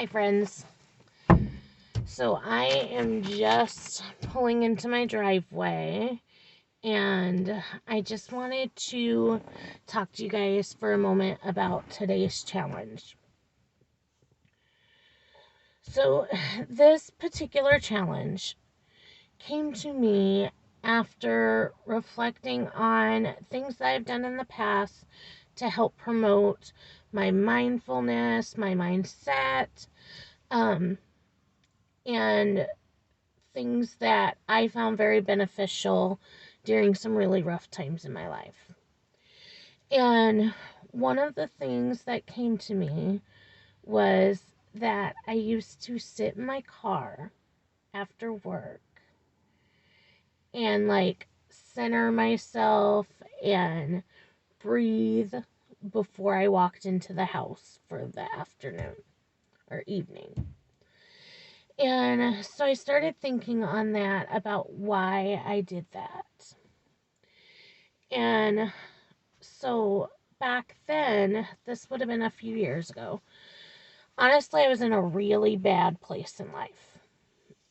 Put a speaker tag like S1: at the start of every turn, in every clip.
S1: Hi, friends. So I am just pulling into my driveway, and I just wanted to talk to you guys for a moment about today's challenge. So, this particular challenge came to me after reflecting on things that I've done in the past to help promote my mindfulness, my mindset, and things that I found very beneficial during some really rough times in my life. And one of the things that came to me was that I used to sit in my car after work and center myself and breathe before I walked into the house for the afternoon or evening. And so I started thinking on that about why I did that. And so back then, this would have been a few years ago. Honestly, I was in a really bad place in life.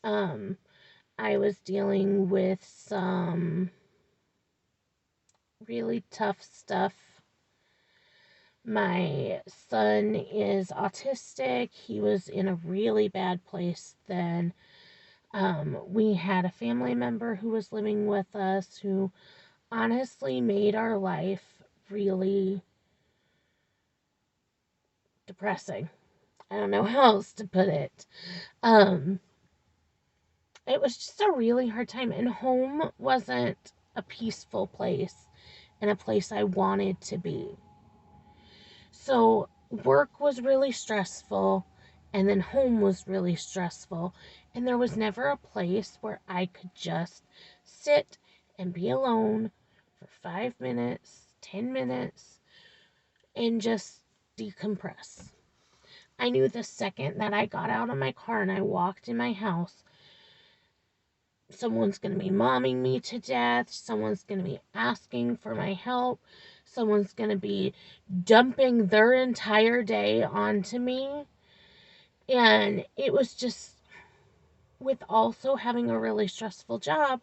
S1: I was dealing with some really tough stuff. My son is autistic. He was in a really bad place then. We had a family member who was living with us who honestly made our life really depressing. I don't know how else to put it. Um, it was just a really hard time, and home wasn't a peaceful place and a place I wanted to be. So work was really stressful, and then home was really stressful, and there was never a place where I could just sit and be alone for 5 minutes, 10 minutes, and just decompress. I knew the second that I got out of my car and I walked in my house, someone's going to be momming me to death. Someone's going to be asking for my help. Someone's going to be dumping their entire day onto me. And it was just, with also having a really stressful job,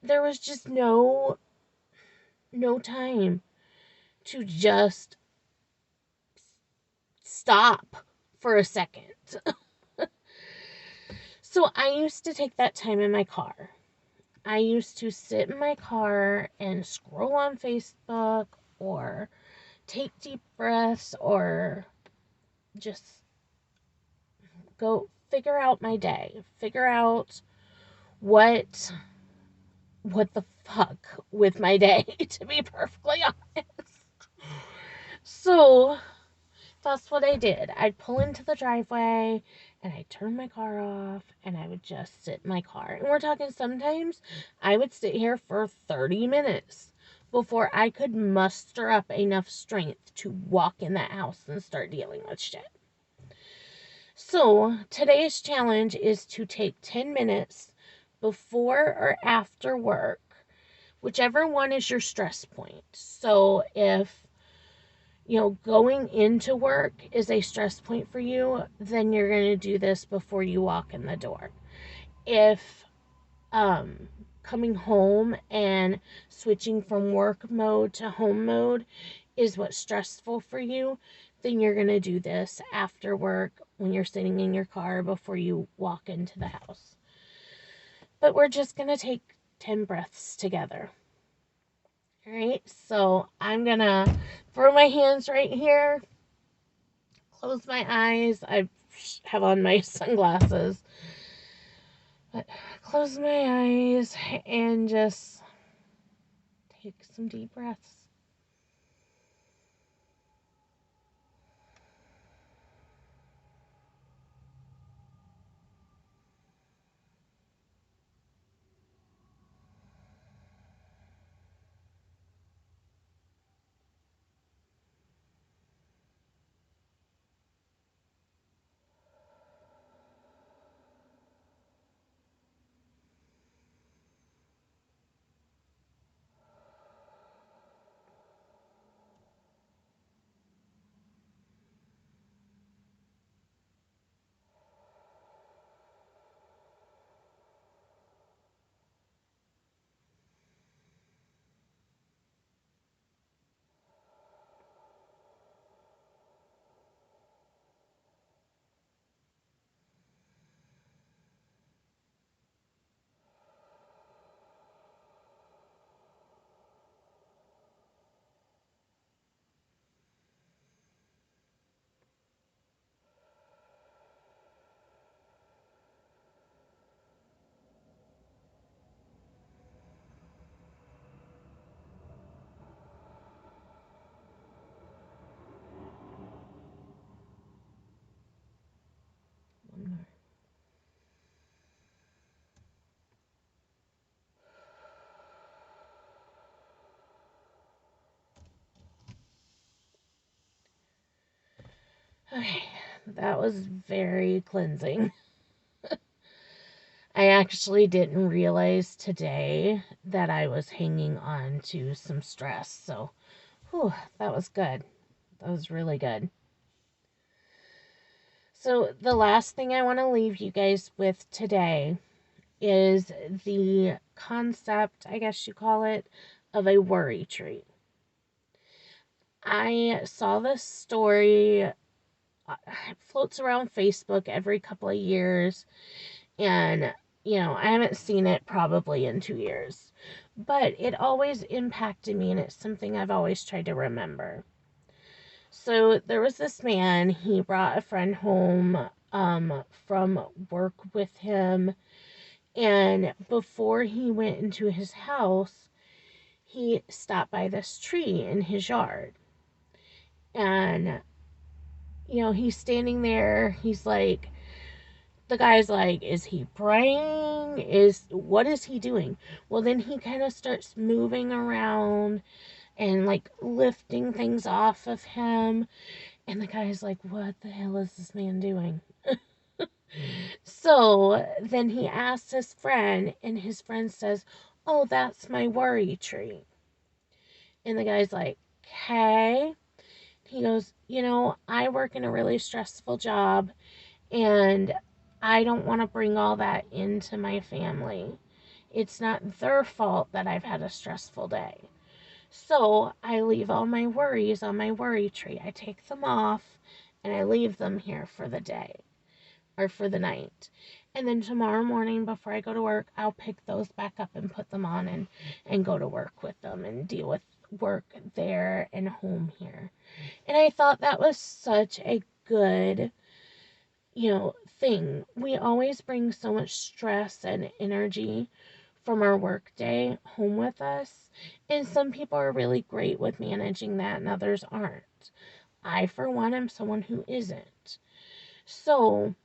S1: there was just no time to just stop for a second. So I used to take that time in my car. I used to sit in my car and scroll on Facebook or take deep breaths or just go figure out my day. Figure out what the fuck with my day, to be perfectly honest. So that's what I did. I'd pull into the driveway and I'd turn my car off and I would just sit in my car. And we're talking sometimes I would sit here for 30 minutes before I could muster up enough strength to walk in that house and start dealing with shit. So today's challenge is to take 10 minutes before or after work, whichever one is your stress point. So if going into work is a stress point for you, then you're going to do this before you walk in the door. If coming home and switching from work mode to home mode is what's stressful for you, then you're going to do this after work when you're sitting in your car before you walk into the house. But we're just going to take 10 breaths together. All right, so I'm going to throw my hands right here, close my eyes. I have on my sunglasses. But close my eyes and just take some deep breaths. Okay, that was very cleansing. I actually didn't realize today that I was hanging on to some stress. So, whew, that was good. That was really good. So, the last thing I want to leave you guys with today is the concept, I guess you call it, of a worry tree. I saw this story, it floats around Facebook every couple of years, and I haven't seen it probably in 2 years, but it always impacted me, and it's something I've always tried to remember. So there was this man, he brought a friend home from work with him, and before he went into his house, he stopped by this tree in his yard. And, he's standing there. He's like, the guy's like, is he praying? What is he doing? Well, then he kind of starts moving around and like lifting things off of him. And the guy's like, what the hell is this man doing? So then he asks his friend, and his friend says, oh, that's my worry tree. And the guy's like, okay. He goes, I work in a really stressful job, and I don't want to bring all that into my family. It's not their fault that I've had a stressful day. So I leave all my worries on my worry tree. I take them off and I leave them here for the day or for the night. And then tomorrow morning before I go to work, I'll pick those back up and put them on and go to work with them and deal with work there and home here. And I thought that was such a good, thing. We always bring so much stress and energy from our work day home with us. And some people are really great with managing that and others aren't. I, for one, am someone who isn't. So,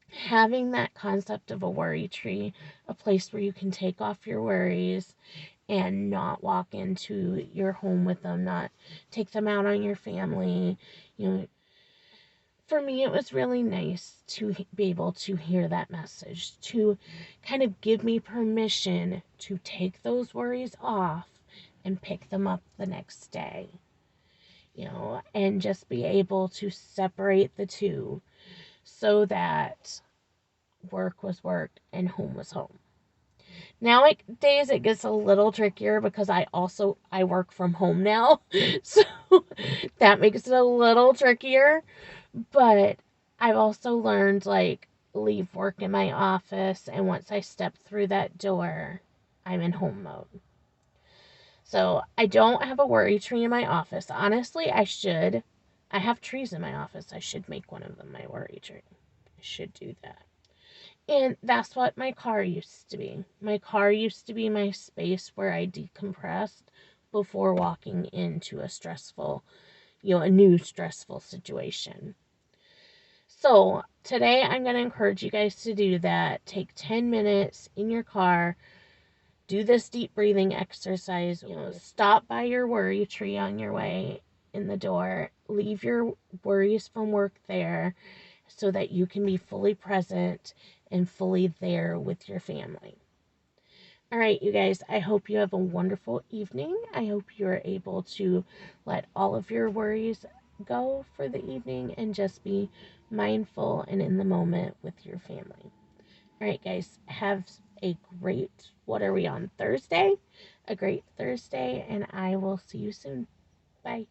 S1: having that concept of a worry tree, a place where you can take off your worries and not walk into your home with them, not take them out on your family, for me, it was really nice to be able to hear that message, to kind of give me permission to take those worries off and pick them up the next day, and just be able to separate the two so that work was work and home was home. Now, like days, it gets a little trickier because I work from home now, so that makes it a little trickier. But I've also learned, like, leave work in my office, and once I step through that door, I'm in home mode. So I don't have a worry tree in my office. Honestly, I should. I have trees in my office. I should make one of them my worry tree. I should do that. And that's what my car used to be. My car used to be my space where I decompressed before walking into a new stressful situation. So today I'm going to encourage you guys to do that. Take 10 minutes in your car, do this deep breathing exercise, stop by your worry tree on your way in the door, leave your worries from work there so that you can be fully present and fully there with your family. All right, you guys, I hope you have a wonderful evening. I hope you're able to let all of your worries go for the evening and just be mindful and in the moment with your family. All right, guys, have a great, what are we on, Thursday? A great Thursday, and I will see you soon. Bye.